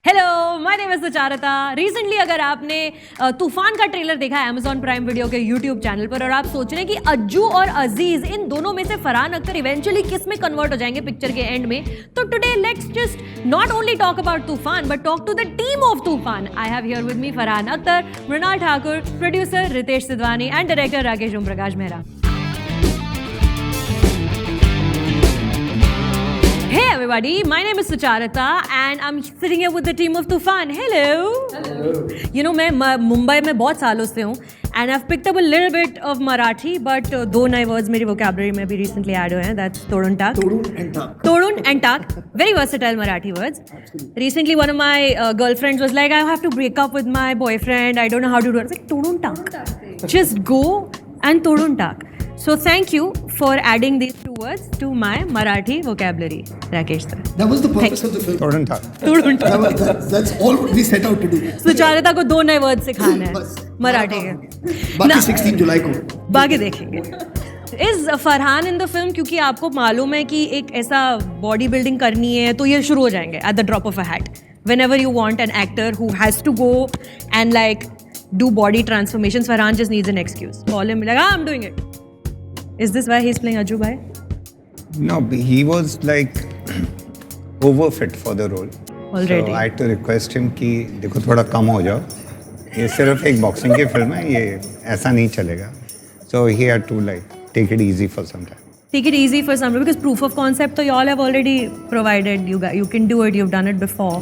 Hello, my name is Sucharita. Recently अगर आपने तूफान का ट्रेलर देखा है Amazon प्राइम वीडियो के यूट्यूब चैनल पर और आप सोच रहे हैं कि अज्जू और अजीज इन दोनों में से फरहान अख्तर इवेंचुअली किस में कन्वर्ट हो जाएंगे पिक्चर के एंड में, तो today let's just not only talk about Toofaan but talk to the team of Toofaan. I have here with me Farhan Akhtar, Mrunal Thakur, producer Ritesh Sidhwani and director Rakeysh Om Prakash Mehra. Hey everybody, my name is Sucharita and I'm sitting here with the team of Tufan. Hello. Hello. You know, मैं मुंबई में बहुत सालों से हूँ and I've picked up a little bit of Marathi, but दो नए words मेरी vocabulary में भी recently add हुए हैं. That's तोड़ून torque. तोड़ून and torque. Very versatile Marathi words. Absolutely. Recently, one of my girlfriends was like, I have to break up with my boyfriend. I don't know how to do it. I was like, तोड़ून torque. Just go and तोड़ून torque. So thank you for adding these two words to my Marathi vocabulary, Rakesh sir. That was the purpose of the film. तोड़ून torque. That's all we set out to do. Sucharita को दो नए word सिखाना है मराठी के. बाकी 16 जुलाई को बाकी देखेंगे. Is Farhan in the film क्योंकि आपको मालूम है कि एक ऐसा बॉडी बिल्डिंग करनी है तो ये शुरू हो जाएंगे at the drop of a hat. Whenever you want an actor who has to go and like do body transformations, Farhan just needs an excuse. Call him like, I'm doing it. Is this why he's playing Ajju Bhai? No, he was like overfit for the role. Already. So I had to request him कि देखो थोड़ा कम हो जाओ. ये सिर्फ एक boxing की film है, ये ऐसा नहीं चलेगा. So he had to like take it easy for some time. Take it easy for some time because proof of concept so you all have already provided. You can do it. You've done it before.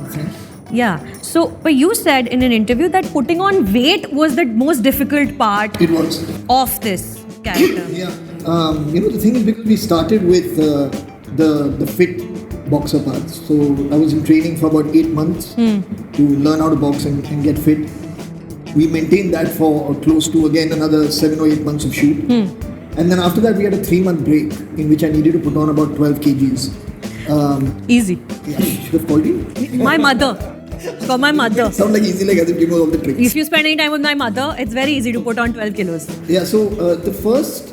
Yeah. So, but you said in an interview that putting on weight was the most difficult part. it was. Of this character. Yeah. You know, the thing is because we started with the fit boxer parts. So I was in training for about 8 months to learn how to box and get fit. We maintained that for close to again another 7 or 8 months of shoot. And then after that we had a 3-month break in which I needed to put on about 12 kgs. Easy. Yeah, I should have called you. My mother. For my mother. Sound like easy, like as if you know all the tricks. If you spend any time with my mother, it's very easy to put on 12 kilos. Yeah, so the first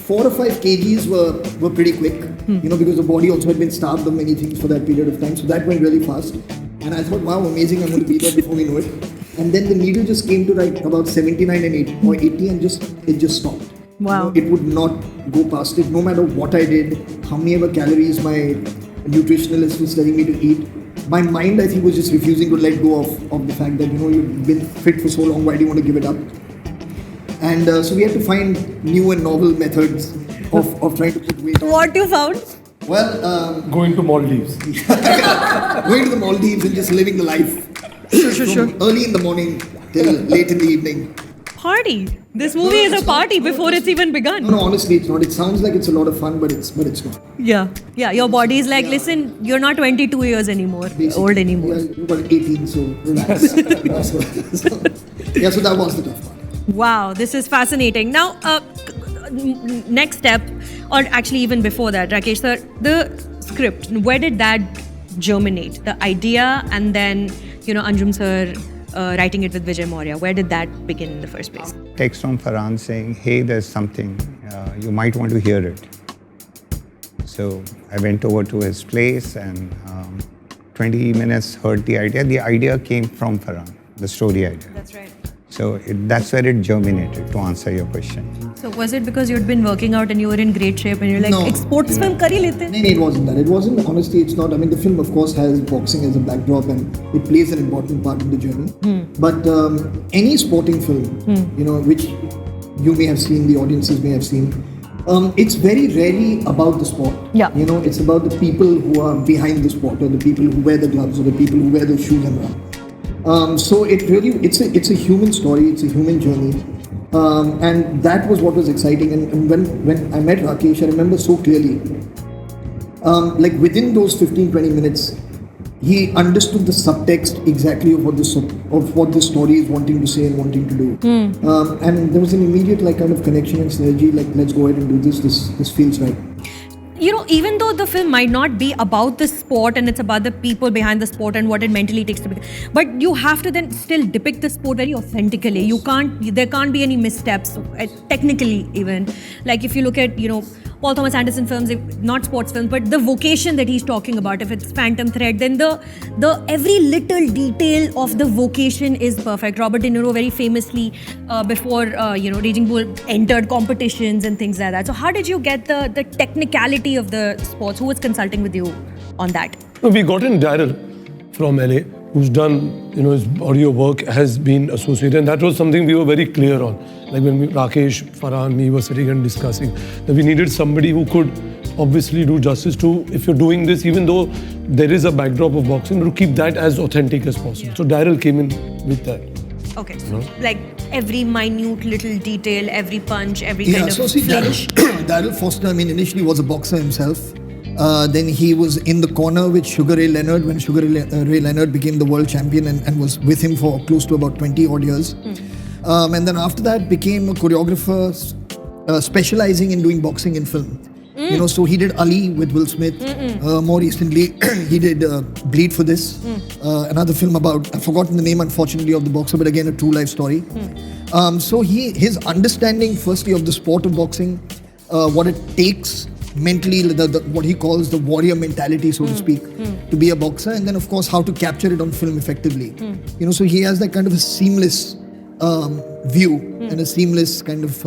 4 or 5 kgs were pretty quick, you know, because the body also had been starved of many things for that period of time. So that went really fast. And I thought, wow, amazing, I'm going to be there before we know it. And then the needle just came to like about 79 and 80 or 80 and it just stopped. Wow. You know, it would not go past it, no matter what I did, how many ever calories my nutritionalist was telling me to eat. My mind, I think, was just refusing to let go of the fact that, you know, you've been fit for so long, why do you want to give it up? And so we had to find new and novel methods of trying to keep weight. What you found? Well, Going to Maldives. going to the Maldives and just living the life. From early in the morning till late in the evening. Party. This movie is a party before it's even begun. No, honestly, it's not. It sounds like it's a lot of fun, but it's not. Yeah. Your body is like, listen, you're not 22 years anymore, Basically, old anymore. Yeah, you're about 18, so relax. so that was the tough part. Wow, this is fascinating. Now, next step, or actually even before that, Rakesh sir, the script, where did that germinate? The idea and then, you know, Anjum sir writing it with Vijay Maurya, where did that begin in the first place? Text from Farhan saying, hey, there's something, you might want to hear it. So I went over to his place and 20 minutes heard the idea. The idea came from Farhan, the story idea. That's right. So that's where it germinated, to answer your question. So was it because you'd been working out and you were in great shape and you're like, No. sports film kar hi lete? No, it wasn't that. It wasn't. Honestly, it's not. I mean, the film, of course, has boxing as a backdrop and it plays an important part in the journey. But any sporting film, you know, which you may have seen, the audiences may have seen, it's very rarely about the sport. Yeah. You know, it's about the people who are behind the sport, or the people who wear the gloves, or the people who wear the shoes and run. So it really, it's a human story, it's a human journey. And that was what was exciting. And when I met Rakesh, I remember so clearly, like within those 15-20 minutes, he understood the subtext exactly of what the story is wanting to say and wanting to do. And there was an immediate like kind of connection and synergy, like let's go ahead and do this feels right. You know, even though the film might not be about the sport and it's about the people behind the sport and what it mentally takes to be, but you have to then still depict the sport very authentically. There can't be any missteps, technically even. Like if you look at, you know, Paul Thomas Anderson films, not sports films, but the vocation that he's talking about, if it's Phantom Thread, then the every little detail of the vocation is perfect. Robert De Niro very famously, before Raging Bull, entered competitions and things like that. So how did you get the technicality of the sports? Who was consulting with you on that? We got in Daryl from LA, who's done, his audio work, has been associated, and that was something we were very clear on. Like when Rakesh, Farhan, me were sitting and discussing that we needed somebody who could obviously do justice to, if you're doing this, even though there is a backdrop of boxing, to keep that as authentic as possible. So Daryl came in with that. Okay, so like every minute little detail, every punch, every Yeah, kind of so see, flinch. Daryl Foster, initially was a boxer himself. Then he was in the corner with Sugar Ray Leonard when Sugar Ray Leonard became the world champion and was with him for close to about 20 odd years. And then after that became a choreographer specializing in doing boxing in film. So he did Ali with Will Smith. More recently, he did Bleed for This, another film about, I've forgotten the name unfortunately of the boxer, but again a true life story. So his understanding firstly of the sport of boxing, what it takes mentally, what he calls the warrior mentality, so to speak, to be a boxer, and then of course how to capture it on film effectively. So he has that kind of a seamless view and a seamless kind of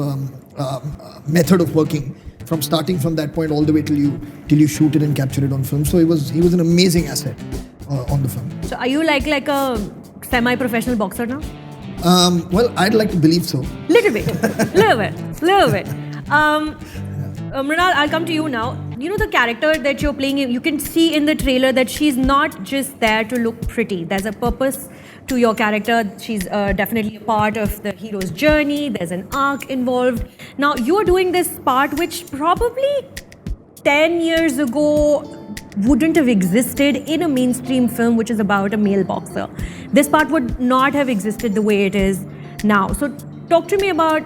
method of working from starting from that point all the way till you shoot it and capture it on film. So he was an amazing asset on the film. So are you like a semi-professional boxer now? Well, I'd like to believe so. Little bit. Mrinal, I'll come to you now. The character that you're playing, you can see in the trailer that she's not just there to look pretty. There's a purpose to your character. She's definitely a part of the hero's journey. There's an arc involved. Now, you're doing this part which probably 10 years ago wouldn't have existed in a mainstream film which is about a male boxer. This part would not have existed the way it is now. So talk to me about,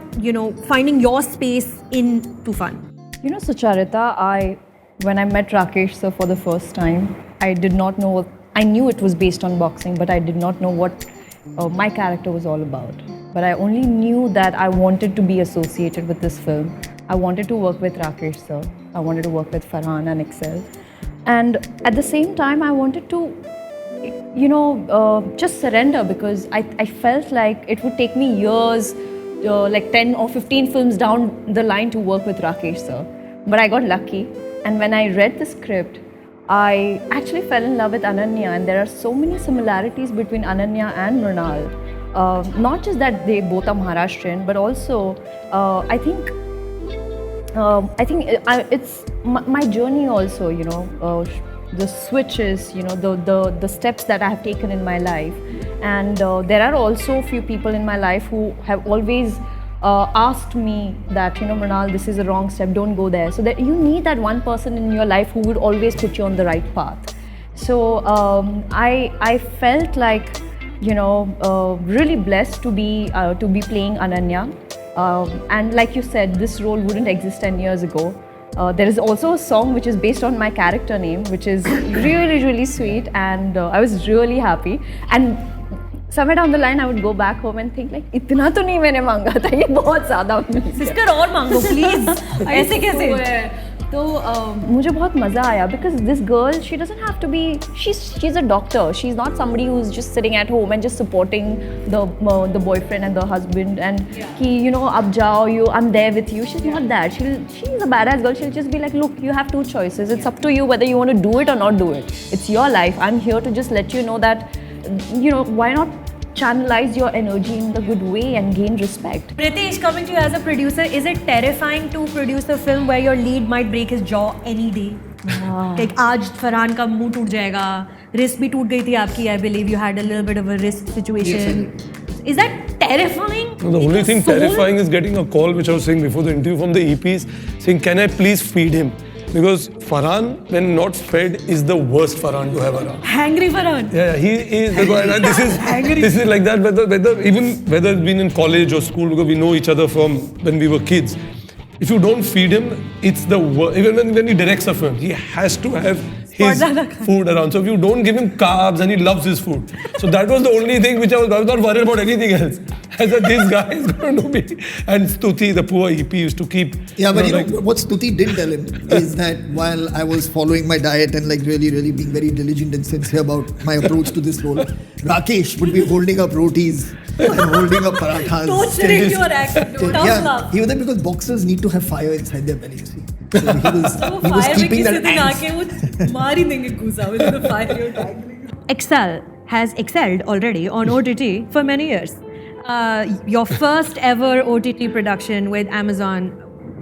finding your space in Toofan. Sucharita, when I met Rakesh sir for the first time, I did not know, I knew it was based on boxing, but I did not know what my character was all about. But I only knew that I wanted to be associated with this film. I wanted to work with Rakesh sir. I wanted to work with Farhan and Excel. And at the same time, I wanted to, just surrender, because I felt like it would take me years, like 10 or 15 films down the line to work with Rakesh sir. But I got lucky, and when I read the script, I actually fell in love with Ananya, and there are so many similarities between Ananya and Mrinal. Not just that they both are Maharashtrian, but also I think it's my journey also, the switches, the steps that I have taken in my life. And there are also a few people in my life who have always asked me that, Mrinal, this is a wrong step, don't go there. So that you need that one person in your life who would always put you on the right path. So I felt like, really blessed to be playing Ananya. And like you said, this role wouldn't exist 10 years ago. There is also a song which is based on my character name, which is really, really sweet, and I was really happy. And somewhere down the line, I would go back home and think like, इतना तो नहीं मैंने मांगा था, ये बहुत ज़्यादा मिल गया. Sister, और मांगो please. ऐसे कैसे? तो मुझे बहुत मज़ा आया, because this girl, she doesn't have to be, she's a doctor. She's not somebody who's just sitting at home and just supporting the boyfriend and the husband and ab jao, I'm there with you. She's not that. She's a badass girl. She'll just be like, look, you have two choices. It's up to you whether you want to do it or not do it. It's your life. I'm here to just let you know that, why not channelize your energy in the good way and gain respect. Pritesh, coming to you as a producer, is it terrifying to produce a film where your lead might break his jaw any day? Like आज फरहान का मुंह टूट जाएगा, wrist भी टूट गई थी आपकी. I believe you had a little bit of a wrist situation. Yes, is that terrifying? No, the only thing terrifying is getting a call, which I was saying before the interview, from the EPs saying, can I please feed him? Because Farhan, when not fed, is the worst Farhan to have around. Hangry Farhan. Yeah, he is the guy. And this is like that. Whether it's been in college or school, because we know each other from when we were kids. If you don't feed him, it's the worst. Even when he directs a film, he has to have his food around. So if you don't give him carbs, and he loves his food. So that was the only thing which I was not worried about anything else. I said, this guy is going to be. And Stuti, the poor EP, used to keep. Yeah, but like, what Stuti did tell him is that while I was following my diet and like really being very diligent and sincere about my approach to this role, Rakesh would be holding up rotis and holding up parathas. Torturing your acting. Tough Yeah, love. he was there because boxers need to have fire inside their belly, you see. So he was Fire में keeping किसी that दिन angst. आके वो मार ही देंगे घुसा with the fire you're dangling. Excel has excelled already on OTT for many years. Your first ever OTT production with Amazon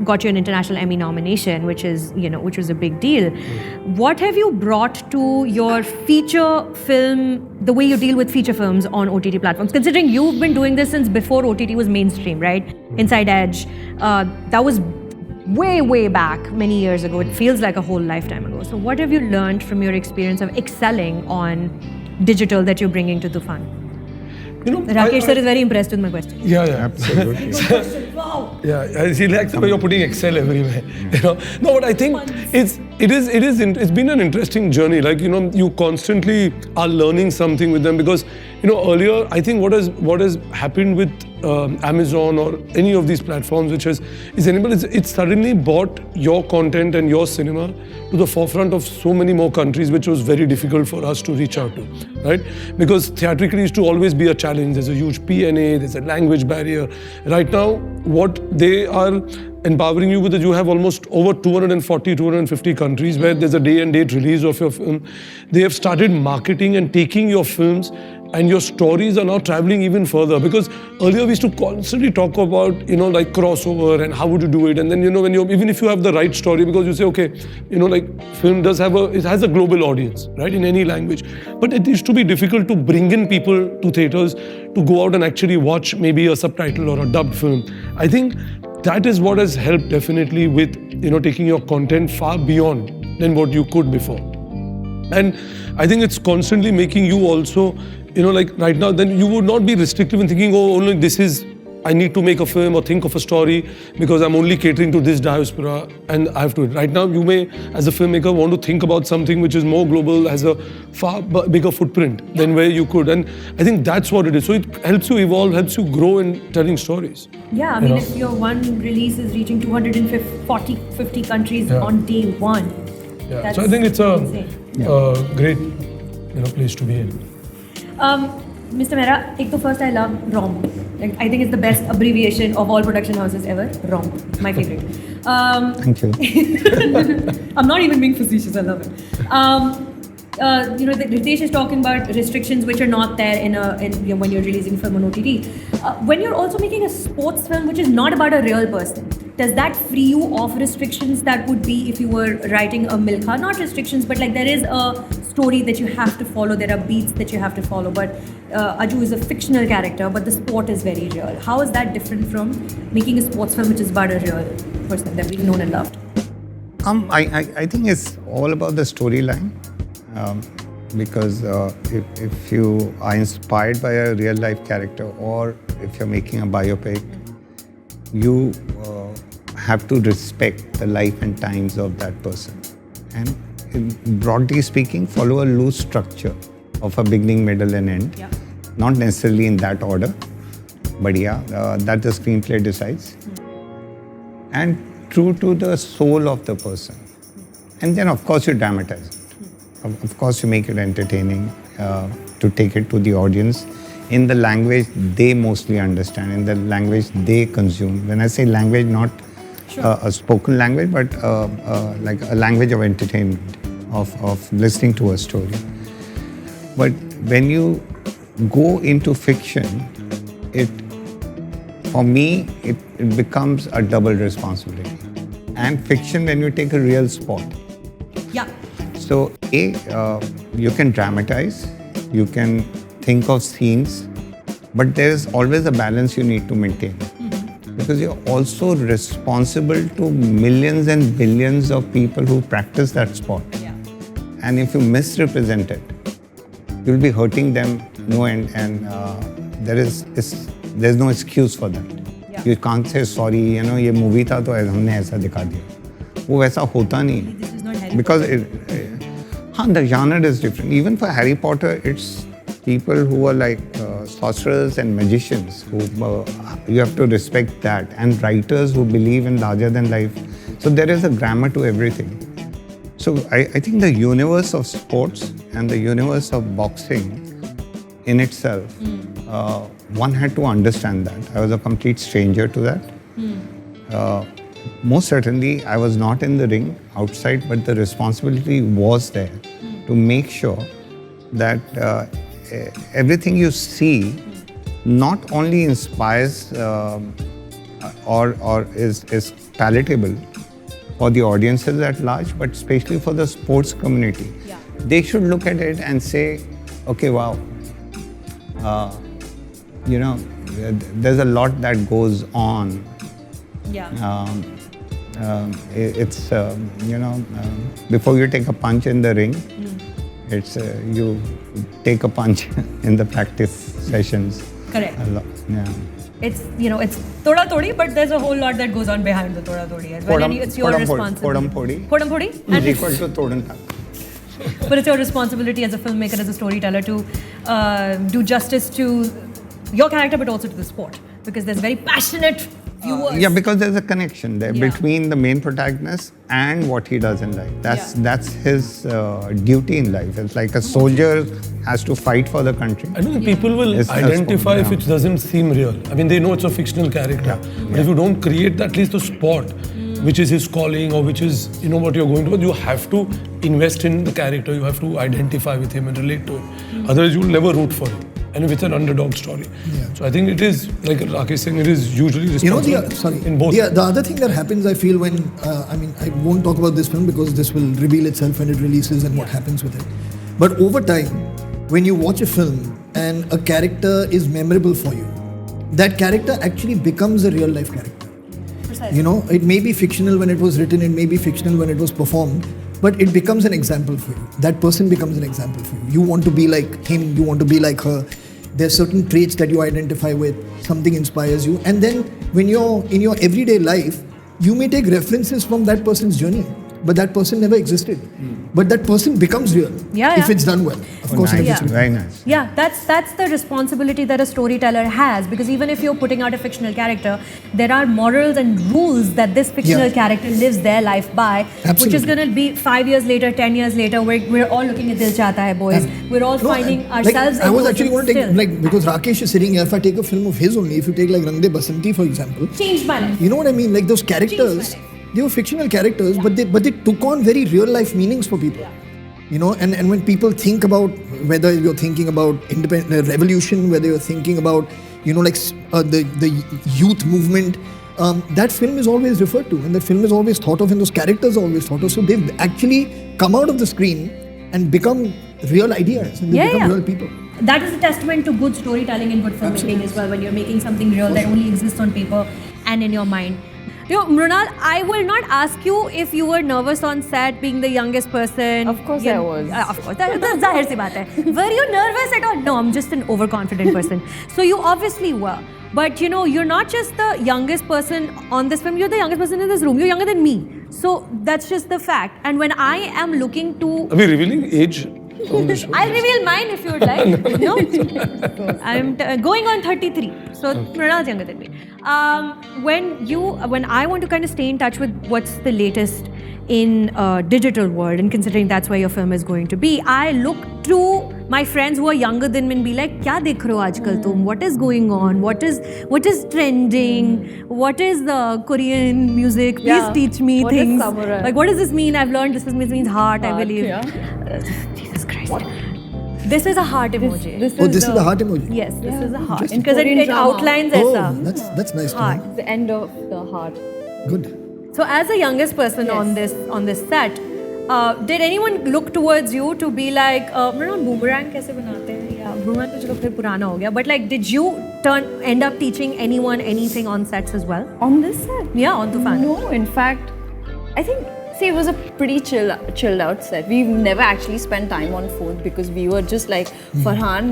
got you an international Emmy nomination, which was a big deal. What have you brought to your feature film, the way you deal with feature films on OTT platforms? Considering you've been doing this since before OTT was mainstream, right? Inside Edge, that was way back many years ago. It feels like a whole lifetime ago. So what have you learned from your experience of excelling on digital that you're bringing to Tufan? Rakesh sir is very impressed with my question. Yeah. Absolutely. Wow. Yeah, he likes the way you're putting Excel everywhere. No, but I think it's been an interesting journey. Like, you constantly are learning something with them because, earlier I think what has happened with Amazon or any of these platforms it's suddenly brought your content and your cinema to the forefront of so many more countries, which was very difficult for us to reach out to, right? Because theatrically used to always be a challenge. There's a huge P&A, there's a language barrier. Right now, what they are empowering you with is you have almost over 240, 250 countries where there's a day and date release of your film. They have started marketing and taking your films, and your stories are now traveling even further, because earlier we used to constantly talk about, like crossover and how would you do it. And then, when even if you have the right story, because you say, okay, like film has a global audience, right, in any language. But it used to be difficult to bring in people to theaters to go out and actually watch maybe a subtitle or a dubbed film. I think that is what has helped definitely with, taking your content far beyond than what you could before. And I think it's constantly making you also, like right now, then you would not be restrictive in thinking, oh, only this is, I need to make a film or think of a story because I'm only catering to this diaspora and I have to. Right now, you may, as a filmmaker, want to think about something which is more global, has a far bigger footprint than where you could. And I think that's what it is. So it helps you evolve, helps you grow in telling stories. Yeah, I mean, if your one release is reaching 250 countries on day one. Yeah. That's So I think it's a great place to be in. Mr. Mehra, first I love ROM. Like, I think it's the best abbreviation of all production houses ever. ROM, my favorite. Thank you. I'm not even being facetious, I love it. Ritesh is talking about restrictions which are not there when you're releasing a film on OTT. When you're also making a sports film which is not about a real person, does that free you of restrictions that would be if you were writing a Milkha? Not restrictions, but like there is a story that you have to follow, there are beats that you have to follow, but Aju is a fictional character, but the sport is very real. How is that different from making a sports film which is about a real person that we've known and loved? I think it's all about the storyline. Because if you are inspired by a real life character, or if you're making a biopic, you have to respect the life and times of that person. And broadly speaking, follow a loose structure of a beginning, middle and end. Yeah. Not necessarily in that order, but that the screenplay decides. And true to the soul of the person. And then of course you dramatize it. Of course you make it entertaining to take it to the audience in the language they mostly understand, in the language they consume. When I say language, not a spoken language, but like a language of entertainment, of listening to a story. But when you go into fiction, for me, it becomes a double responsibility. And fiction, when you take a real spot. Yeah. So, you can dramatize, you can think of scenes, but there is always a balance you need to maintain. Because you're also responsible to millions and billions of people who practice that sport. Yeah. And if you misrepresent it, you'll be hurting them no end, and there's no excuse for that. Yeah. You can't say sorry, ये movie था तो हमने ऐसा दिखा दिया. वो वैसा होता नहीं. This is not Harry Because the genre is different. Even for Harry Potter, people who are like sorcerers and magicians, who you have to respect that, and writers who believe in larger than life. So there is a grammar to everything. So I think the universe of sports and the universe of boxing in itself, one had to understand that. I was a complete stranger to that. Most certainly, I was not in the ring outside, but the responsibility was there to make sure that everything you see not only inspires or is palatable for the audiences at large, but especially for the sports community. Yeah. They should look at it and say, okay, wow, there's a lot that goes on. Yeah. It's before you take a punch in the ring, it's you take a punch in the practice sessions. Correct. A lot, yeah. It's thoda thodi, but there's a whole lot that goes on behind the thoda thodi as well. And it's your responsibility. Podam podi. Is equal to Todan Thak. But it's your responsibility as a filmmaker, as a storyteller, to do justice to your character, but also to the sport, because there's very passionate viewers. Yeah, because there's a connection there Yeah. between the main protagonist and what he does in life. That's his duty in life. It's like a soldier has to fight for the country. I think people will It's a identify sport, if yeah. it doesn't seem real. I mean, they know it's a fictional character. But if you don't create at least the sport, which is his calling or which is, what you're going to do, you have to invest in the character. You have to identify with him and relate to him. Otherwise, you'll never root for him. And if it's an underdog story. Yeah. So I think it is, like Rakesh saying, it is usually responsible in both. The other thing that happens, I feel, when I won't talk about this film because this will reveal itself when it releases and what happens with it. But over time, when you watch a film and a character is memorable for you, that character actually becomes a real life character. Precisely. It may be fictional when it was written, it may be fictional when it was performed, but it becomes an example for you. That person becomes an example for you. You want to be like him, you want to be like her. There's certain traits that you identify with, something inspires you. And then when you're in your everyday life, you may take references from that person's journey, but that person never existed. But that person becomes real if it's done well. Of course, nice. it is real. Very nice. Yeah, that's the responsibility that a storyteller has, because even if you're putting out a fictional character, there are morals and rules that this fictional character lives their life by, which is going to be 5 years later, 10 years later, we're all looking at Dil Chahta Hai, boys. We're all finding ourselves. I was actually going to still. take, because Rakesh is sitting here, if I take a film of his only, if you take like Rang De Basanti, for example, Changed my life. you know what I mean? Like those characters, they were fictional characters, but they took on very real life meanings for people. And when people think about, whether you're thinking about independent revolution, whether you're thinking about, the youth movement, that film is always referred to, and that film is always thought of, and those characters are always thought of. So they've actually come out of the screen and become real ideas, and they become real people. That is a testament to good storytelling and good filmmaking as well, when you're making something real that only exists on paper and in your mind. Mrunal, I will not ask you if you were nervous on set, being the youngest person. Of course I was. Of course, that's zahir si baat hai. Were you nervous at all? No, I'm just an overconfident person. So you obviously were. But you're not just the youngest person on this film, you're the youngest person in this room. You're younger than me. So that's just the fact. And when I am looking to... Are we revealing age on the show? I'll reveal mine if you would like. No? I'm going on 33. So Mrunal's younger than me. When I want to kind of stay in touch with what's the latest in digital world, and considering that's where your film is going to be, I look to my friends who are younger than me and be like, "Kya dekh rahe ho aajkal tum? What is going on? What is trending? What is the Korean music? Please teach me What is things. samurai? Like, what does this mean? I've learned this means heart, I believe." Yeah. Jesus Christ. This is a heart emoji. This is the heart emoji. Yes, this is a heart. Interesting. Because it drama. outlines Oh, aisa. that's nice to Heart. know. The end of the heart. Good. So as the youngest person Yes. on this set, did anyone look towards you to be like, boomerang kaise banate hain? Yeah, boomerang to chalo phir purana ho gaya. But like, did you end up teaching anyone anything on sets as well? On this set? Yeah, on Tufan. No, in fact, I think, it was a pretty chilled out set. We've never actually spent time on phone because we were just like Farhan,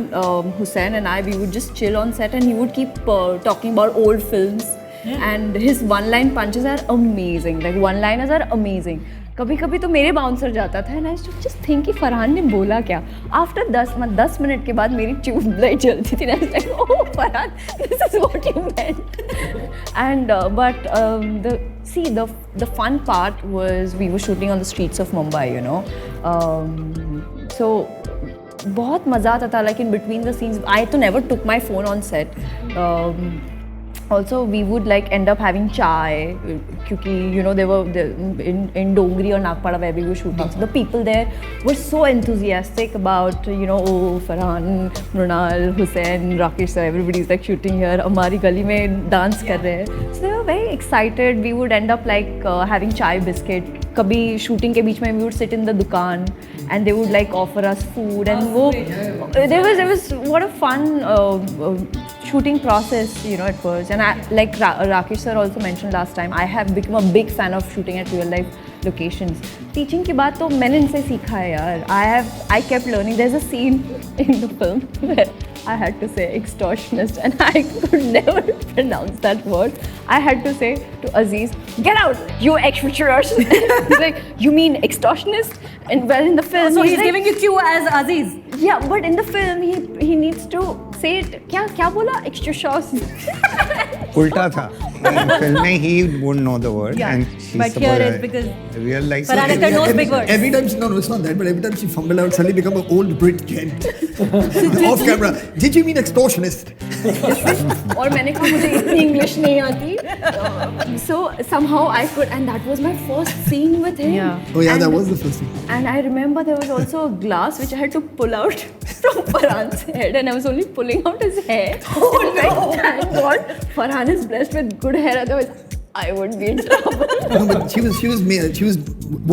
Hussain and I, we would just chill on set and he would keep talking about old films. And his one-line punches are amazing. Like, one-liners are amazing. कभी कभी तो मेरे bouncer जाता था and I just think कि फरहान ने बोला क्या. आफ्टर 10 मिनट के बाद मेरी ट्यूब लाइट जलती थी. Oh Farhan, this is what you meant. And but the fun part was we were shooting on the streets of Mumbai, you know. So बहुत मज़ा आता था, like in between the scenes. I तो never took my phone on set. Also we would like end up having chai क्योंकि you know they were in Dongri or Nagpada where we were shooting. So the people there were so enthusiastic about you know Farhan, Mrunal, Hussain, Rakesh sir, everybody's like shooting here. हमारी गली में dance कर रहे हैं. So they were very excited. We would end up like having chai biscuit. कभी shooting के बीच में we would sit in the दुकान and they would like offer us food and वो there was what a fun shooting process, you know, it was. And I, like Rakesh sir also mentioned last time, I have become a big fan of shooting at real life locations. Teaching की बात तो मैंने इनसे सीखा है यार. I kept learning. There's a scene in the film where I had to say extortionist and I could never pronounce that word. I had to say to Aziz, get out, you extortionist. He's like, you mean extortionist? And well, in the film, So he's like, giving it to you as Aziz. Yeah, but in the film, he needs to say it. क्या बोला? Extortionist. उल्टा था. In film में he wouldn't know the word, Yeah. and she But here it's because real life. Farhan Akhtar knows big words. Every time she, no, it's not that, but every time she fumble out, suddenly become an old Brit gent. Off camera. Did you mean extortionist? और मैंने कहा मुझे इतनी English नहीं आती. So somehow I could, and that was my first scene with him. Yeah. Oh yeah, and, that was the first thing. And I remember there was also a glass which I had to pull out from Farhan's head, and I was only pulling out his hair. Oh no! Thank God, Farhan is blessed with good hair. Otherwise, I would be in trouble. No, but she was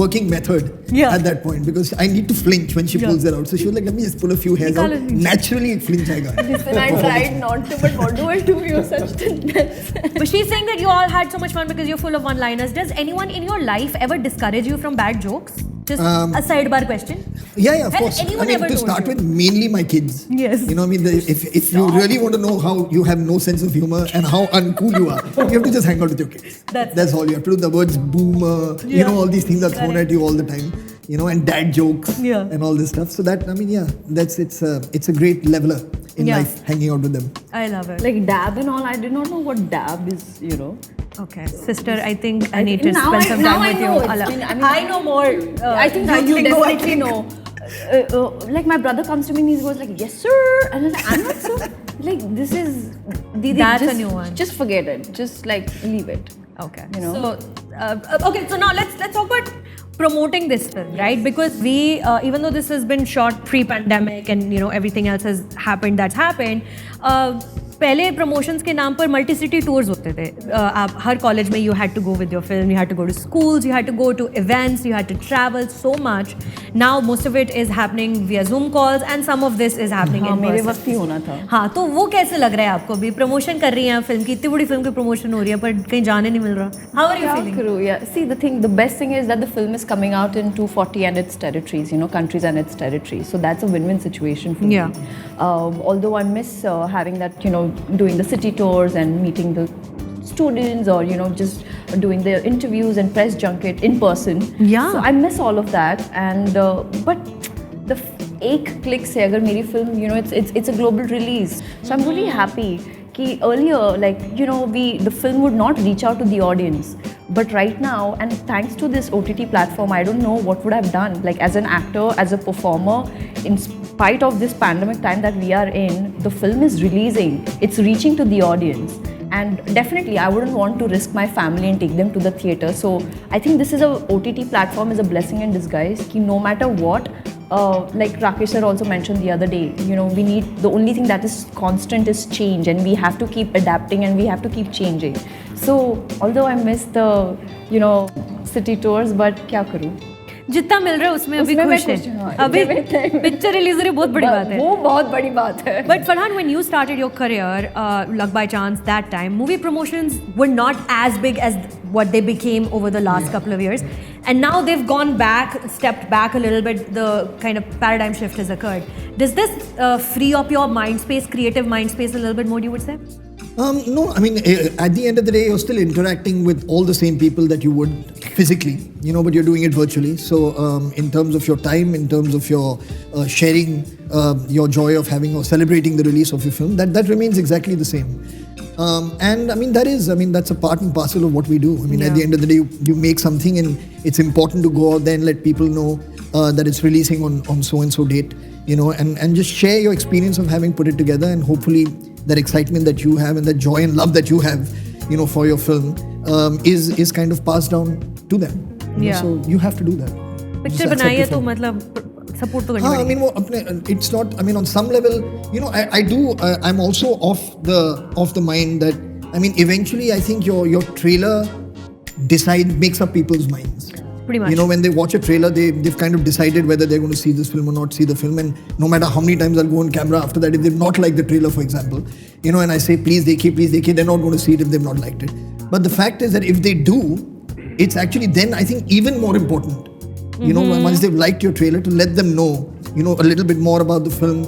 working method at that point because I need to flinch when she pulls it out. So she was like, let me just pull a few hairs out. Naturally, flinch आएगा. Listen, I tried not to, but what do I do? You're such a mess. But she's saying that you all had so much fun because you're full of one-liners. Does anyone in your life ever discourage you from bad jokes? Just a sidebar question. Yeah, of Has course. anyone I mean, ever to told start you? with, mainly my kids. Yes. You know, I mean, if you really want to know how you have no sense of humor and how uncool you are, you have to just hang out with your kids. That's all. You have to do the words boomer, you know, all these things are thrown at you all the time. You know, and dad jokes and all this stuff. So that, I mean, yeah, it's a great leveler in life, hanging out with them. I love it. Like dab and all, I did not know what dab is, you know. Okay, sister, I think I need to Now spend some now time I with know. you. It's been- I mean, I know more. I think you definitely know. Like my brother comes to me and he goes like, yes sir, and I'm like, I'm not so. Like this is, Didi, That's a just, new one. Just forget it. Just like leave it. Okay. You know. So, okay. So now let's talk about promoting this film, right? Because we, even though this has been shot pre-pandemic and you know everything else has happened that's happened. पहले promotions के नाम पर multi city tours होते थे. आप हर college में you had to go with your film, you had to go to schools, you had to go to events, you had to travel so much. Now most of it is happening via Zoom calls and some of this is happening in मेरे वक्त ही होना था. हाँ, तो वो कैसे लग रहा है आपको? भी प्रमोशन कर रही हैं फिल्म की, इतनी बड़ी फिल्म की प्रमोशन हो रही है पर कहीं जाने नहीं मिल रहा. How are you feeling? Yeah. See, the best thing is that the film is coming out in 240 and its territories, you know, countries and its territories. So that's a win-win situation for Yeah. me. Although I miss having that, you know, doing the city tours and meeting the students or, you know, just doing the interviews and press junket in person. Yeah. So I miss all of that. And but the एक click से अगर मेरी film, you know, it's a global release. So I'm really happy. Ki earlier, like, you know, the film would not reach out to the audience. But right now, and thanks to this OTT platform, I don't know what would I have done. Like as an actor, as a performer, in spite of this pandemic time that we are in, the film is releasing. It's reaching to the audience. And definitely, I wouldn't want to risk my family and take them to the theatre. So I think this is a OTT platform is a blessing in disguise. Ki no matter what, like Rakesh sir also mentioned the other day, you know, we need, the only thing that is constant is change, and we have to keep adapting and we have to keep changing. So although I miss the, you know, city tours, but क्या करूँ? जितना मिल रहा है उसमें अभी उसमें मैं खुश खुश हूँ, है. हाँ. अभी पिक्चर रिलीज हो रही है, बहुत बड़ी बात है. वो बहुत बड़ी बात है. But Farhan, when you started your career, luck by chance, that time, movie promotions were not as big as what they became over the last couple of years. And now they've gone back, stepped back a little bit, the kind of paradigm shift has occurred. Does this free up your mind space, creative mind space a little bit more, you would say? No, I mean, at the end of the day, you're still interacting with all the same people that you would physically, but you're doing it virtually. So in terms of your time, in terms of your sharing your joy of having or celebrating the release of your film, that remains exactly the same. And that's a part and parcel of what we do. At the end of the day, you make something, and it's important to go out there and let people know that it's releasing on so and so date, and just share your experience of having put it together, and hopefully that excitement that you have and that joy and love that you have, for your film is kind of passed down to them. So you have to do that. Picture बनाई है तो मतलब support तो करनी पड़ेगी. It's not. On some level, I'm also of the mind that eventually I think your trailer makes up people's minds. Pretty much. When they watch a trailer, they've kind of decided whether they're going to see this film or not see the film. And no matter how many times I'll go on camera after that, if they've not liked the trailer, for example, and I say, please dekhiye, they're not going to see it if they've not liked it. But the fact is that if they do, it's actually then I think even more important, once they've liked your trailer, to let them know, a little bit more about the film,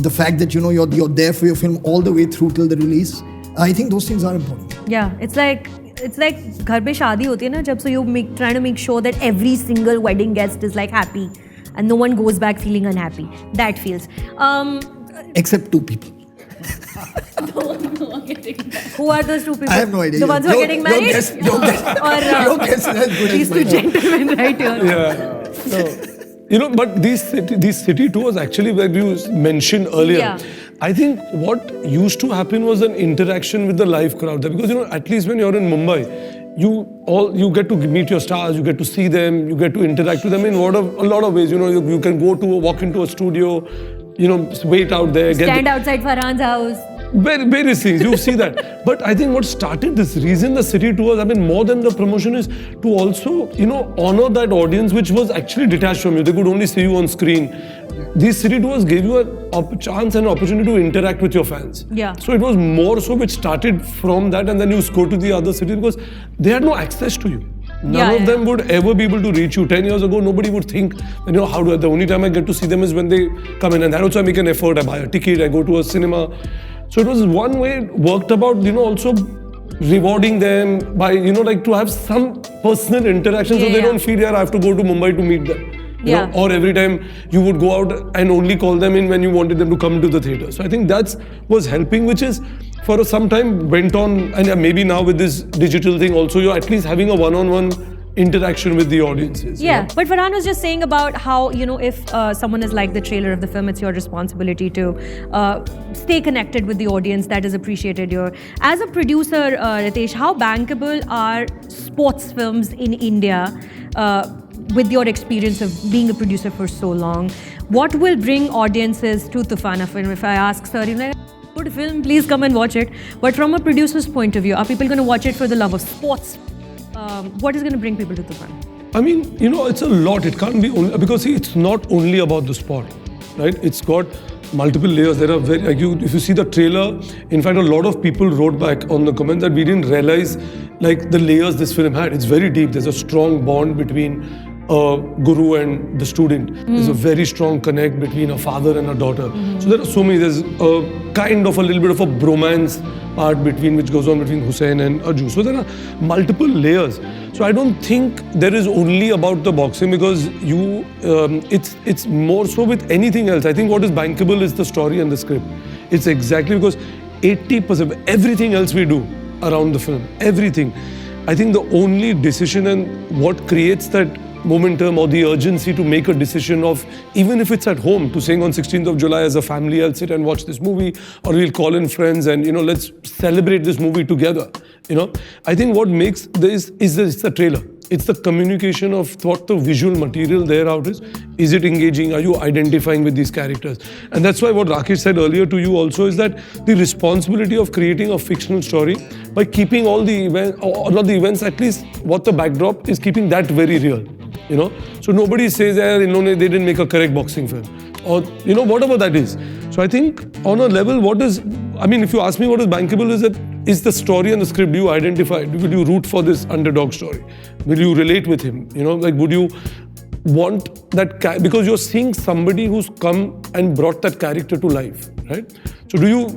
the fact that, you're there for your film all the way through till the release. I think those things are important. Yeah, it's like घर पे शादी होती है ना जब, so you trying to make sure that every single wedding guest is like happy and no one goes back feeling unhappy. That feels. Except two people. Who are those two people? I have no idea. The ones who are getting married? Your guess is as good these as two gentlemen right here. Yeah. No. But these city tours, actually, where you mentioned earlier, Yeah. I think what used to happen was an interaction with the live crowd there. Because, at least when you're in Mumbai, you get to meet your stars, you get to see them, you get to interact with them in a lot of ways. You can walk into a studio, wait out there. Stand outside Farhan's house. Various things, you see that. But I think what started this reason the city tours, more than the promotion, is to also, honor that audience which was actually detached from you. They could only see you on screen. These city tours gave you a chance and opportunity to interact with your fans. Yeah. So it was more so which started from that, and then you go to the other city because they had no access to you. None of them would ever be able to reach you. 10 years ago, nobody would think, the only time I get to see them is when they come in. And that also I make an effort. I buy a ticket, I go to a cinema. So it was one way it worked about, also rewarding them by, to have some personal interaction so they don't feel, I have to go to Mumbai to meet them. Or every time you would go out and only call them in when you wanted them to come to the theatre. So I think that was helping, which is for some time went on, and maybe now with this digital thing also, you're at least having a one-on-one interaction with the audiences. Yeah, but Farhan was just saying about how, if someone has liked the trailer of the film, it's your responsibility to stay connected with the audience. That is appreciated here. As a producer, Ritesh, how bankable are sports films in India with your experience of being a producer for so long? What will bring audiences to Toofan? If I ask sir, good film, please come and watch it. But from a producer's point of view, are people going to watch it for the love of sports? What is going to bring people to Toofan? It's a lot. It can't be only, because it's not only about the sport, right? It's got multiple layers. There are if you see the trailer, in fact, a lot of people wrote back on the comment that we didn't realize the layers this film had. It's very deep. There's a strong bond between guru and the student. There's a very strong connect between a father and a daughter. So there are so many. There's a kind of a little bit of a bromance part which goes on between Hussain and Arju. So there are multiple layers. So I don't think there is only about the boxing, because it's more so with anything else. I think what is bankable is the story and the script. It's exactly because 80% of everything else we do around the film, everything. I think the only decision and what creates that momentum or the urgency to make a decision of, even if it's at home, to saying on 16th of July as a family, I'll sit and watch this movie, or we'll call in friends and, let's celebrate this movie together. I think what makes this is the trailer. It's the communication of what the visual material there out is. Is it engaging? Are you identifying with these characters? And that's why what Rakesh said earlier to you also is that the responsibility of creating a fictional story by keeping all the events, or not the events, at least what the backdrop is, keeping that very real. So nobody says they didn't make a correct boxing film, or whatever that is. So I think on a level, if you ask me what is bankable, is the story and the script you identified. Will you root for this underdog story? Will you relate with him? Would you want that because you're seeing somebody who's come and brought that character to life, right? So do you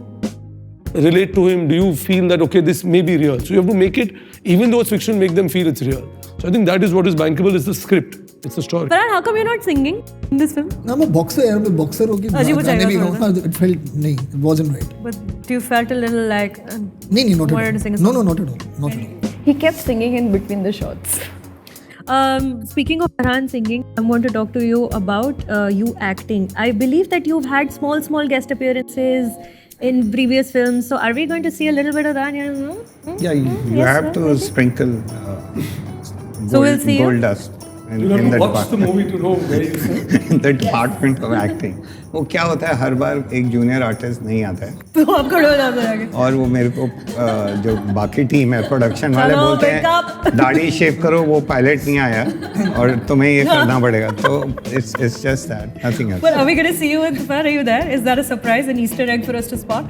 relate to him? Do you feel that, okay, this may be real? So you have to make it, even though it's fiction, make them feel it's real. So I think that is what is bankable is the script. It's the story. Farhan, how come you're not singing in this film? I'm a boxer यार मैं boxer होके अजीब हो गाने जाएगा भी थोड़ा गाऊँ it felt नहीं it wasn't right But you felt a little like नहीं not wanted to at sing a all no song. not at all He kept singing in between the shots. Speaking of Farhan singing, I want to talk to you about you acting. I believe that you've had small guest appearances in previous films. So are we going to see a little bit of that? Yeah, you have to sprinkle So we'll see you. gold dust in the department. to know where you say. in the department of acting. वो क्या होता है हर बार एक junior artist नहीं आता है तो आप खड़े हो जाते हैं और वो मेरे को जो बाकी टीम है प्रोडक्शन वाले चलो, बोलते pick up. हैं दाढ़ी शेव करो वो पायलट नहीं आया और तुम्हें ये करना पड़ेगा तो it's just that nothing else. But are we going to see you in Farhan? Are you there? Is that a surprise, an Easter egg for us to spot?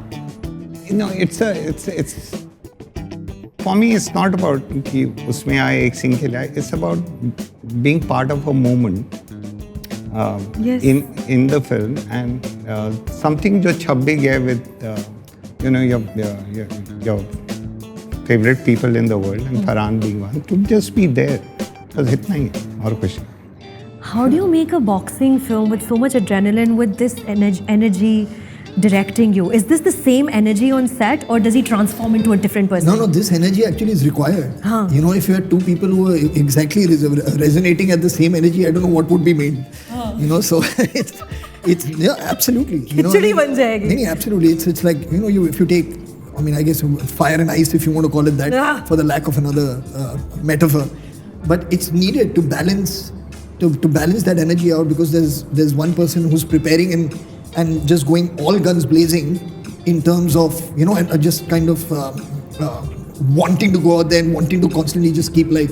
No, it's for me it's not about कि उसमें आए एक scene के लिए आए. It's about being part of a moment Yes. in the film and something जो छप भी गया with you know your favorite people in the world and Farhan being one to just be there बस इतना ही है और कुछ नहीं. How do you make a boxing film with so much adrenaline, with this energy directing you? Is this the same energy on set or does he transform into a different person? No, this energy actually is required. Huh. You know, if you had two people who are exactly resonating at the same energy, I don't know what would be made. You know, so it's yeah, absolutely. You know, खिचड़ी बन जाएगी. नहीं, absolutely. It's like if you take, I mean, I guess fire and ice, if you want to call it that, Yeah. for the lack of another metaphor, but it's needed to balance that energy out because there's one person who's preparing and just going all guns blazing in terms of and just kind of wanting to go out there and wanting to constantly just keep like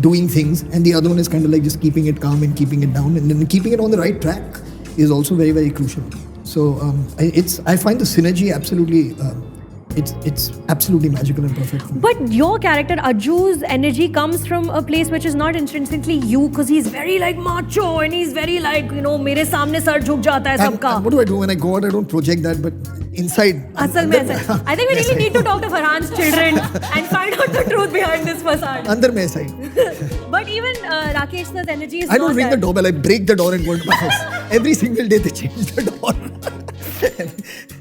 doing things, and the other one is kind of like just keeping it calm and keeping it down and then keeping it on the right track is also very, very crucial. So I find the synergy absolutely it's absolutely magical and perfect. But your character Ajju's energy comes from a place which is not intrinsically you, because he's very like macho and he's very like मेरे सामने sir झुक जाता है सबका. And what do I do when I go out? I don't project that, but inside. असल में ऐसा. I think we really need to talk to Farhan's children and find out the truth behind this facade. अंदर में ऐसा ही. But even Rakesh sir's energy is I don't not ring the that. doorbell. I break the door and go into my house. Every single day they change the door.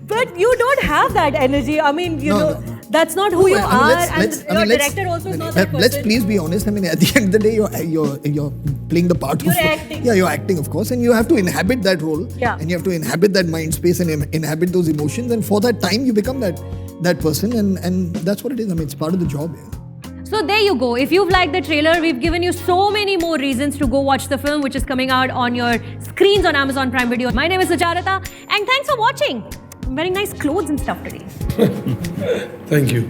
But you don't have that energy. I mean, you No, know, no. that's not who you I mean, are, let's- and your director also is not that person. Let's please be honest. I mean, at the end of the day, you're playing the part You're of. acting. Yeah, you're acting, of course, and you have to inhabit that role. Yeah. And you have to inhabit that mind space and inhabit those emotions, and for that time, you become that person, and that's what it is. I mean, it's part of the job. Yeah. So there you go. If you've liked the trailer, we've given you so many more reasons to go watch the film, which is coming out on your screens on Amazon Prime Video. My name is Sucharita, and thanks for watching. I'm wearing nice clothes and stuff today. Thank you.